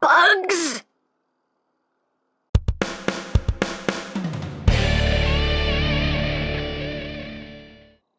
Bugs!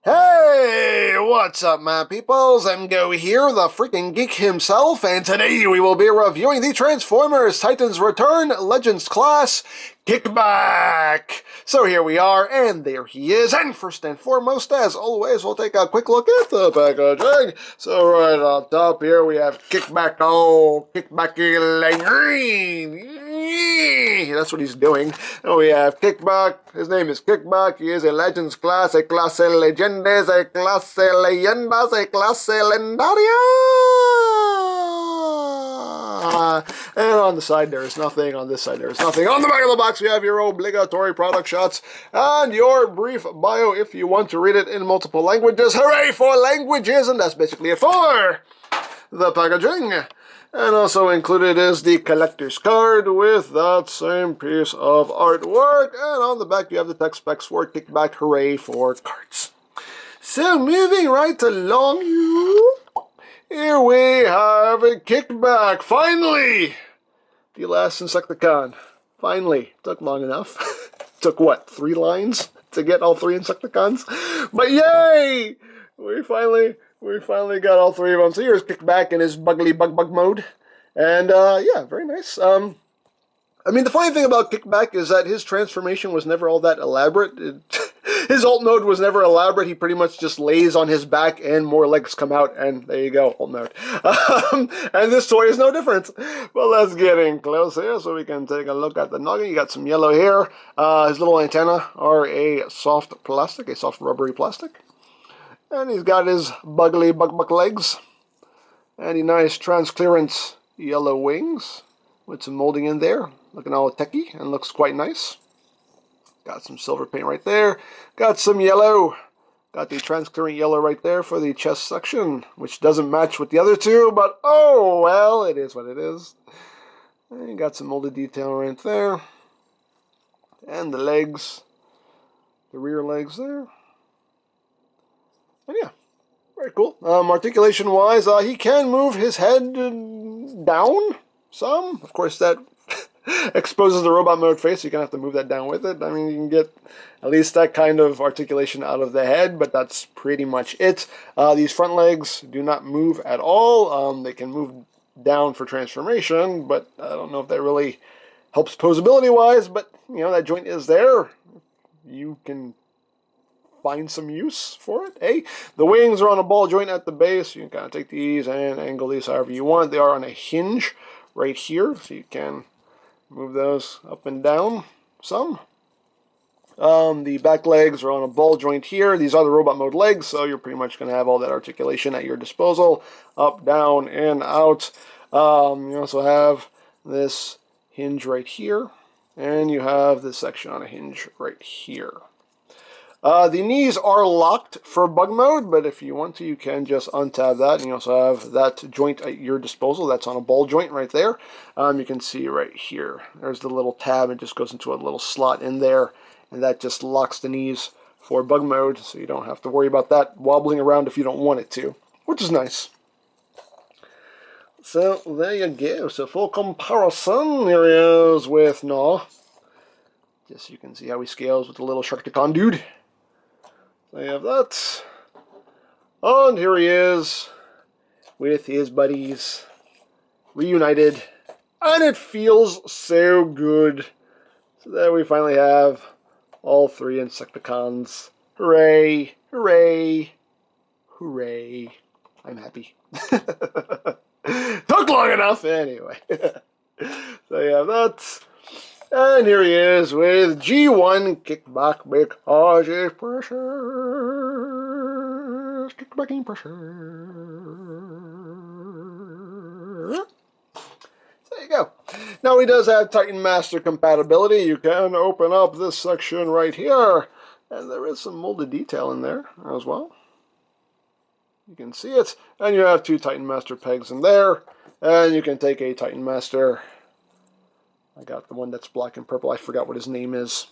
Hey, what's up, my peoples? EmGo here, the freaking geek himself, and today we will be reviewing the Transformers Titans Return Legends class, Kickback. So here we are, and there he is, and first and foremost, as always, we'll take a quick look at the packaging. So right up top here, we have Kickback, that's what he's doing. And we have Kickback, his name is Kickback, he is a Legends class, a clase legendes, a clase leyendas, a clase lendaria. And on the side there is nothing, on this side there is nothing. On the back of the box we have your obligatory product shots and your brief bio if you want to read it in multiple languages. Hooray for languages! And that's basically it for the packaging. And also included is the collector's card with that same piece of artwork. And on the back you have the text specs for Kickback. Hooray for cards. So moving right along, here we have a Kickback. Finally! The last Insecticon. Finally. Took long enough. Took what, 3 lines to get all 3 Insecticons? But yay! We finally got all 3 of them. So here's Kickback in his bugly bug mode. And yeah, very nice. I mean, the funny thing about Kickback is that his transformation was never all that elaborate. His alt mode was never elaborate. He pretty much just lays on his back and more legs come out, and there you go, alt mode. And this toy is no different. But let's get in close here so we can take a look at the noggin. You got some yellow here. His little antenna are a soft plastic, a soft rubbery plastic. And he's got his bugly bug legs. And a nice transclearance yellow wings with some molding in there. Looking all techy and looks quite nice. Got some silver paint right there. Got some yellow. Got the transparent yellow right there for the chest section, which doesn't match with the other two, but oh well, it is what it is. And you got some molded detail right there. And the legs. The rear legs there. And yeah, very cool. Articulation-wise, he can move his head down some. Of course, that exposes the robot mode face, so you're going to have to move that down with it. I mean, you can get at least that kind of articulation out of the head, but that's pretty much it. These front legs do not move at all. They can move down for transformation, but I don't know if that really helps posability-wise, but, you know, that joint is there. You can find some use for it, eh? The wings are on a ball joint at the base. You can kind of take these and angle these however you want. They are on a hinge right here, so you can move those up and down some. The back legs are on a ball joint here. These are the robot mode legs, so you're pretty much going to have all that articulation at your disposal. Up, down, in, out. You also have this hinge right here, and you have this section on a hinge right here. The knees are locked for bug mode, but if you want to, you can just untab that. And you also have that joint at your disposal. That's on a ball joint right there. You can see right here. There's the little tab. It just goes into a little slot in there. And that just locks the knees for bug mode. So you don't have to worry about that wobbling around if you don't want it to, which is nice. So there you go. So full comparison. Here he is with Gnaw. Just so you can see how he scales with the little Sharkticon dude. So you have that. And here he is with his buddies reunited. And it feels so good. So there we finally have all 3 Insecticons. Hooray! Hooray! Hooray! I'm happy. Took long enough anyway. So you have that. And here he is with G1 Kickback because it's precious. Kickbacking pressure. So there you go. Now he does have Titan Master compatibility. You can open up this section right here. And there is some molded detail in there as well. You can see it. And you have 2 Titan Master pegs in there. And you can take a Titan Master. I got the one that's black and purple. I forgot what his name is.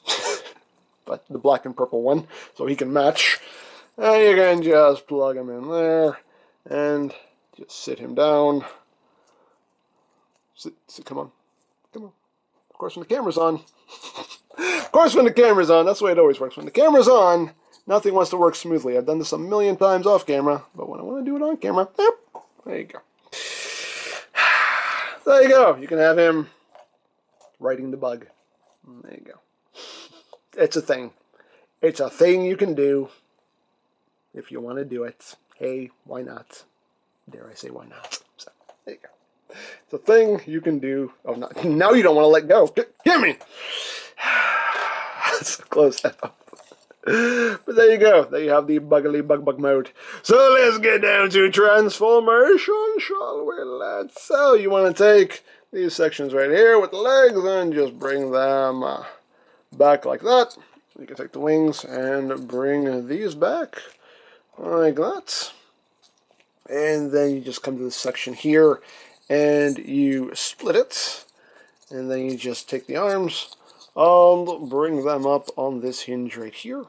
But the black and purple one. So he can match. And you can just plug him in there. And just sit him down. Come on. Come on. Of course, when the camera's on. Of course, when the camera's on. That's the way it always works. When the camera's on, nothing wants to work smoothly. I've done this a million times off camera, but when I want to do it on camera, yep, there you go. There you go. You can have him writing the bug. There you go. It's a thing. It's a thing you can do if you want to do it. Hey, why not? Dare I say why not? So, there you go. It's a thing you can do. Oh, no, now you don't want to let go. Give me! Let's close that up. But there you go. There you have the buggly bug mode. So let's get down to transformation, shall we, lads? So you want to take these sections right here with the legs and just bring them back like that. You can take the wings and bring these back like that. And then you just come to this section here and you split it. And then you just take the arms and bring them up on this hinge right here.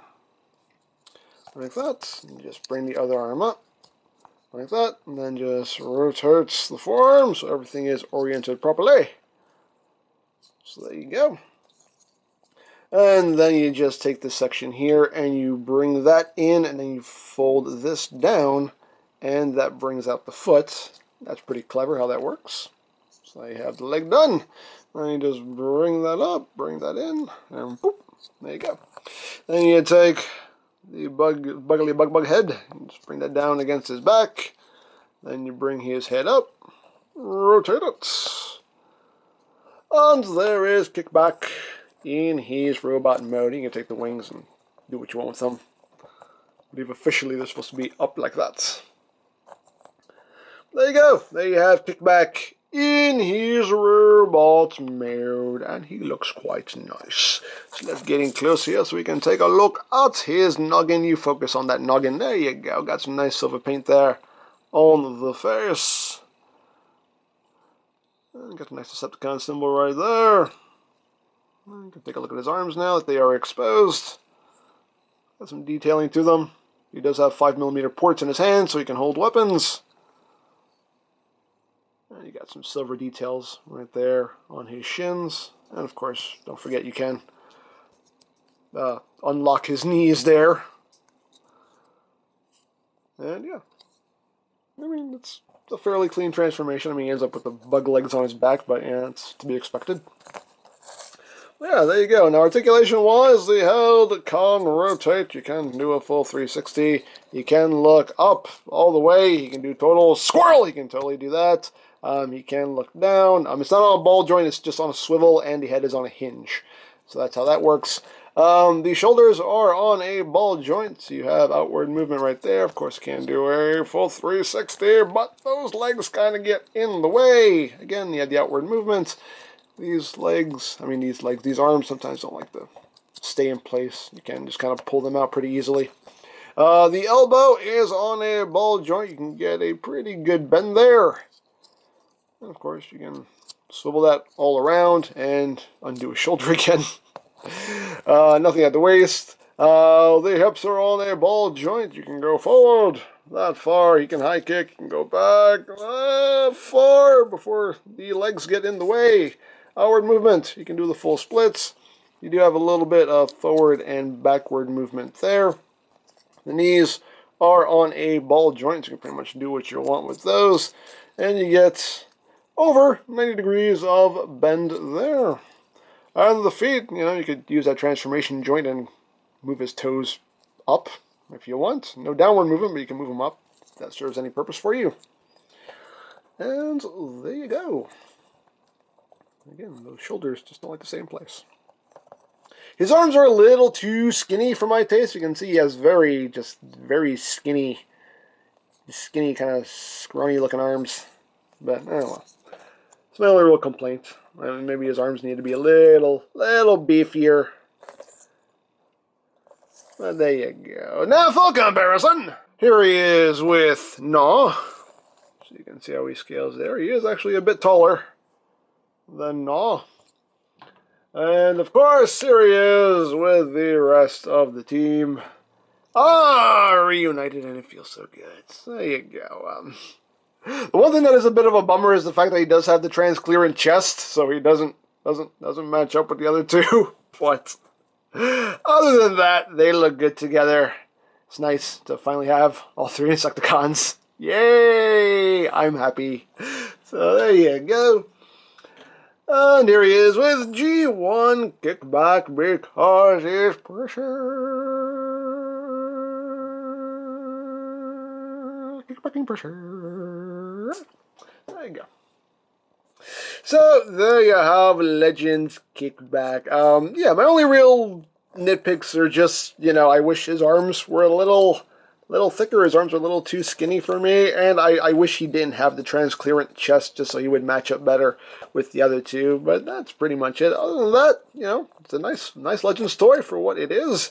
Like that. And just bring the other arm up. Like that. And then just rotate the forearm so everything is oriented properly. So there you go. And then you just take this section here and you bring that in and then you fold this down and that brings out the foot. That's pretty clever how that works. So you have the leg done. Then you just bring that up, bring that in, and boop, there you go. Then you take the buggly bug head and just bring that down against his back. Then you bring his head up, rotate it. And there is Kickback in his robot mode. You can take the wings and do what you want with them. I believe officially they're supposed to be up like that. There you go. There you have Kickback in his robot mode, and he looks quite nice. So let's get in close here so we can take a look at his noggin. You focus on that noggin. There you go. Got some nice silver paint there on the face. And got a nice Decepticon symbol right there. You can take a look at his arms now that they are exposed. Got some detailing to them. He does have 5mm ports in his hands so he can hold weapons. And you got some silver details right there on his shins. And of course, don't forget you can unlock his knees there. And yeah, I mean, it's a fairly clean transformation. I mean, he ends up with the bug legs on his back, but yeah, it's to be expected. Yeah, there you go. Now, articulation-wise, the held can rotate. You can do a full 360. You can look up all the way. You can do total squirrel. You can totally do that. You can look down. It's not on a ball joint. It's just on a swivel, and the head is on a hinge. So that's how that works. The shoulders are on a ball joint, so you have outward movement right there. Of course, you can do a full 360, but those legs kind of get in the way. Again, you have the outward movement. These arms sometimes don't like to stay in place. You can just kind of pull them out pretty easily. The elbow is on a ball joint. You can get a pretty good bend there. And of course, you can swivel that all around and undo a shoulder again. Nothing at the waist. The hips are on a ball joint. You can go forward that far. You can high kick. You can go back far before the legs get in the way. Outward movement. You can do the full splits. You do have a little bit of forward and backward movement there. The knees are on a ball joint. So you can pretty much do what you want with those. And you get over 90 degrees of bend there. And the feet, you could use that transformation joint and move his toes up if you want. No downward movement, but you can move them up if that serves any purpose for you. And there you go. Again, those shoulders just don't like to stay in place. His arms are a little too skinny for my taste. You can see he has very skinny kind of scrawny looking arms. But, oh well. It's my only real complaint. Maybe his arms need to be a little beefier. But there you go. Now, full comparison. Here he is with Gnaw. So you can see how he scales there. He is actually a bit taller than Gnaw. And of course, here he is with the rest of the team. Reunited, and it feels so good. So there you go. The one thing that is a bit of a bummer is the fact that he does have the transclearant chest, so he doesn't match up with the other two. What? Other than that, they look good together. It's nice to finally have all three Insecticons. Yay! I'm happy. So there you go. And here he is with G1 Kickback because he's pressure. Kickbacking pressure. There you go. So there you have Legends Kickback. Yeah, my only real nitpicks are just, I wish his arms were a little thicker. His arms are a little too skinny for me, and I wish he didn't have the transclearant chest just so he would match up better with the other two. But that's pretty much it. Other than that, it's a nice Legends toy for what it is,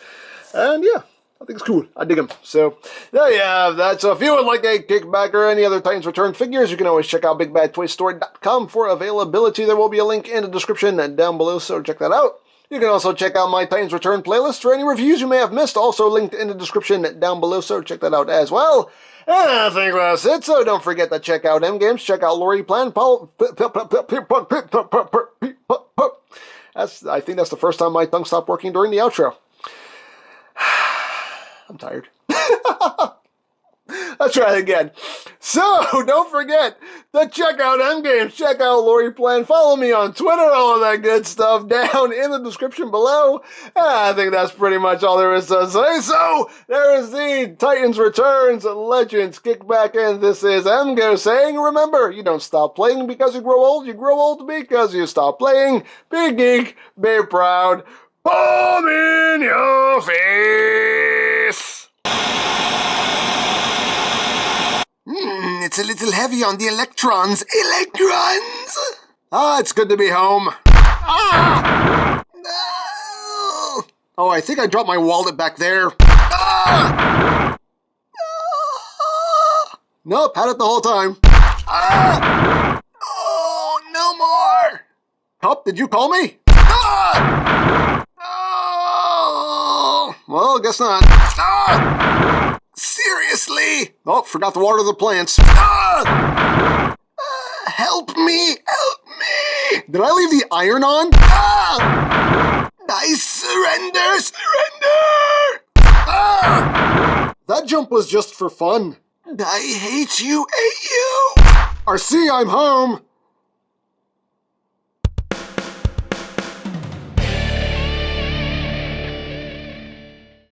and yeah, I think it's cool. I dig him. So there you have that. So if you would like a Kickback or any other Titans Return figures, you can always check out BigBadToyStore.com for availability. There will be a link in the description down below, so check that out. You can also check out my Titans Return playlist for any reviews you may have missed, also linked in the description down below, so check that out as well. And I think that's it, so don't forget to check out EmGo's, check out Lori Plan, I think that's the first time my tongue stopped working during the outro. I'm tired. Let's try it again. So, don't forget to check out EmGo's, check out Lori Plan, follow me on Twitter, all of that good stuff down in the description below. I think that's pretty much all there is to say. So, there is the Titans Returns Legends Kickback, and this is EmGo saying, remember, you don't stop playing because you grow old because you stop playing. Be geek, be proud, palm in your face. It's a little heavy on the electrons. Electrons! Ah, it's good to be home. Ah! No! Oh, I think I dropped my wallet back there. Ah! Ah! Nope, had it the whole time. Ah! Oh, no more! Hup, did you call me? Ah! Oh! Well, guess not. Ah! Seriously? Oh, forgot to water the plants. Ah! Help me! Help me! Did I leave the iron on? Ah! I surrender! Surrender! Ah! That jump was just for fun. I hate you! Hate you! RC, I'm home!